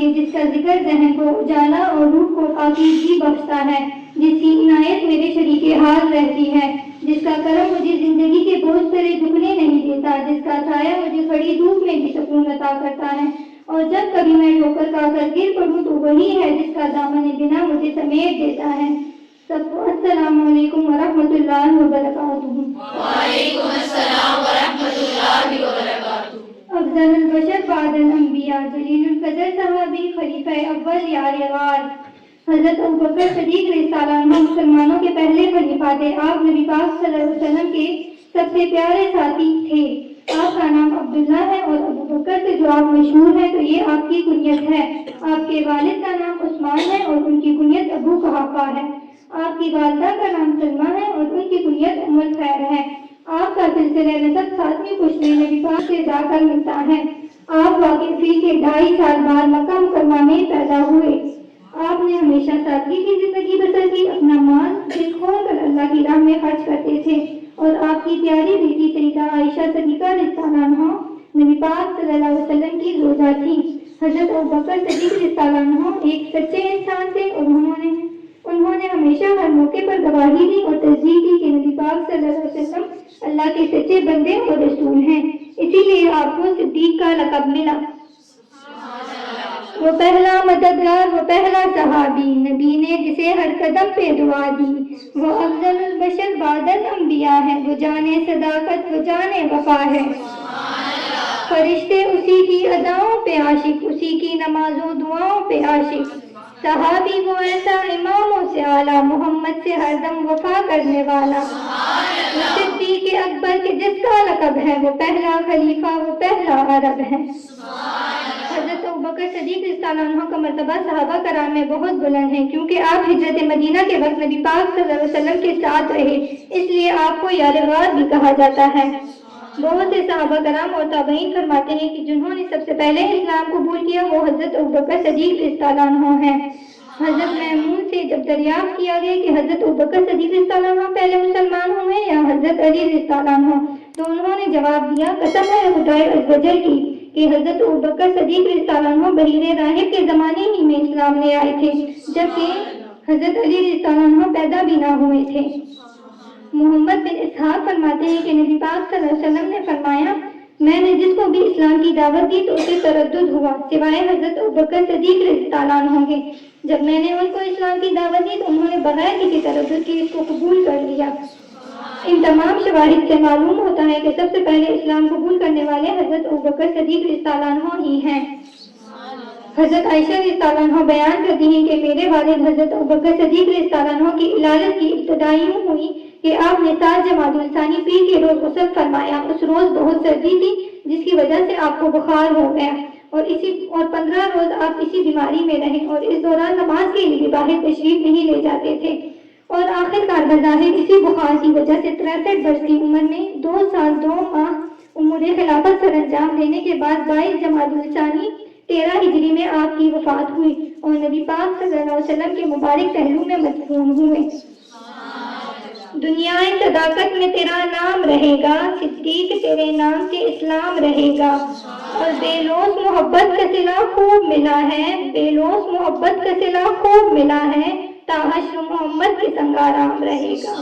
ہے جس کا ذکر ذہن کو اجالا اور روح کو پاکیزگی بخشتا ہے، جس کی عنایت میرے شریک حال رہتی ہے، جس کا کرم مجھے زندگی کے بوجھ تلے جھکنے نہیں دیتا، جس کا سایہ مجھے کھڑی دھوپ میں بھی سکون عطا کرتا ہے، اور جب کبھی میں ٹھوکر کھا کر گر پڑوں تو وہی ہے جس کا دامن بنا مجھے سمیٹ دیتا ہے۔ سب کو السلام علیکم ورحمۃ اللہ وبرکاتہ۔ وعلیکم السلام ورحمۃ اللہ وبرکاتہ۔ افضل البشر بعد الانبیاء، جلیل القدر صحابی، خلیفہ اول یار غار، حضرت ابوبکر صدیق رضی اللہ عنہ مسلمانوں کے پہلے خلیفہ تھے۔ آپ نبی پاک صلی اللہ علیہ وسلم کے سب سے پیارے ساتھی تھے۔ آپ کا نام عبداللہ ہے اور ابوبکر سے جو آپ مشہور ہیں تو یہ آپ کی کنیت ہے۔ آپ کے والد کا نام عثمان ہے اور ان کی کنیت ابو قحافہ ہے۔ آپ کی والدہ کا نام سلمہ ہے اور ان کی کنیت ام الخیر ہے۔ آپ کا سلسلہ نسب 7ویں پشت میں نبی پاک سے جا کر ملتا ہے۔ آپ واقعی کے 2.5 سال بعد مکہ مکرمہ میں پیدا ہوئے۔ آپ نے ہمیشہ سادگی کی زندگی بسر کی، اپنا مال دل کھول کر اللہ کی راہ میں خرچ کرتے تھے، اور آپ کی پیاری بیٹی سیدہ عائشہ صدیقہ رضی اللہ عنہا نبی پاک صلی اللہ علیہ وسلم کی زوجہ تھی۔ حضرت ابوبکر صدیق رضی اللہ عنہ ایک سچے انسان تھے اور انہوں نے ہمیشہ ہر موقع پر گواہی دی اور تصدیق کی کہ نبی پاک صلی اللہ علیہ وسلم اللہ کے سچے بندے اور رسول ہیں، اسی لیے آپ کو صدیق کا لقب ملا۔ وہ پہلا مددگار، وہ پہلا صحابی، نبی نے جسے ہر قدم پہ دعا دی۔ وہ افضل البشر بعد الانبیاء ہے، وہ جانے صداقت، وہ جانے وفا ہے۔ فرشتے اسی کی اداؤں پہ عاشق، اسی کی نمازوں دعاؤں پہ عاشق۔ صحابی وہ ایسا اماموں سے اعلیٰ، محمد سے ہر دم وفا کرنے والا۔ وہ صدیق اکبر کے جس کا لقب ہے، وہ پہلا خلیفہ، وہ پہلا عرب ہے۔ حضرت ابوبکر صدیق رضی اللہ عنہ کا مرتبہ صحابہ کرام میں بہت بلند ہے، کیونکہ آپ ہجرت مدینہ کے وقت نبی پاک صلی اللہ علیہ وسلم کے ساتھ رہے، اس لیے آپ کو یار غار بھی کہا جاتا ہے۔ بہت سے صحابہ کرام اور تابعین فرماتے ہیں کہ جنہوں نے سب سے پہلے اسلام قبول کیا وہ حضرت ابوبکر صدیق رضی اللہ عنہ ہیں۔ حضرت میمون سے جب دریافت کیا گیا کہ حضرت ابوبکر صدیق رضی اللہ عنہ پہلے مسلمان ہوئے یا حضرت علی رضی اللہ عنہ، تو انہوں نے جواب دیا، قسم ہے خدائے عز و جل کی کہ حضرت ابوبکر صدیق رضی اللہ عنہ بحیر راہب کے زمانے ہی میں اسلام لے آئے تھے، جبکہ حضرت علی رضی اللہ عنہ پیدا بھی نہ ہوئے تھے۔ محمد بن اسحاق فرماتے ہیں کہ نبی پاک صلی اللہ علیہ وسلم نے فرمایا، میں نے جس کو بھی اسلام کی دعوت دی تو اسے تردد ہوا سوائے حضرت ابوبکر صدیق رضی اللہ عنہ کے۔ جب میں نے ان کو اسلام کی دعوت دی تو انہوں نے بغیر کسی تردد کے اس کو قبول کر لیا۔ ان تمام شواہد سے معلوم ہوتا ہے کہ سب سے پہلے اسلام قبول کرنے والے حضرت ابوبکر صدیق رضی اللہ عنہ ہی ہیں۔ حضرت عائشہ رضی اللہ عنہ بیان کرتی ہیں کہ میرے والد حضرت ابوبکر صدیق رضی اللہ عنہ کی ولادت کی ابتدا یوں ہوئی کہ آپ نے 7 جمادی الثانی پیر کے روز غسل فرمایا۔ اس روز بہت سردی تھی جس کی وجہ سے آپ کو بخار ہو گیا، اور 15 روز آپ اسی بیماری میں رہے، اور اس دوران نماز کے لیے باہر تشریف نہیں لے جاتے تھے، اور آخر کار بظاہر اسی بخار کی وجہ سے 63 برس کی عمر میں 2 سال 2 ماہ امور خلافت سر انجام دینے کے بعد 22 جمادی الثانی 13 ہجری میں آپ کی وفات ہوئی اور نبی پاک صلی اللہ علیہ وسلم کے مبارک پہلو میں مدفون ہوئے۔ دنیا صداقت میں تیرا نام رہے گا، صدیق تیرے نام سے اسلام رہے گا، اور بے لوث محبت کا صلہ خوب ملا ہے، بے لوث محبت کا صلہ خوب ملا ہے، تا حشر محمد کے سنگ آرام رہے گا۔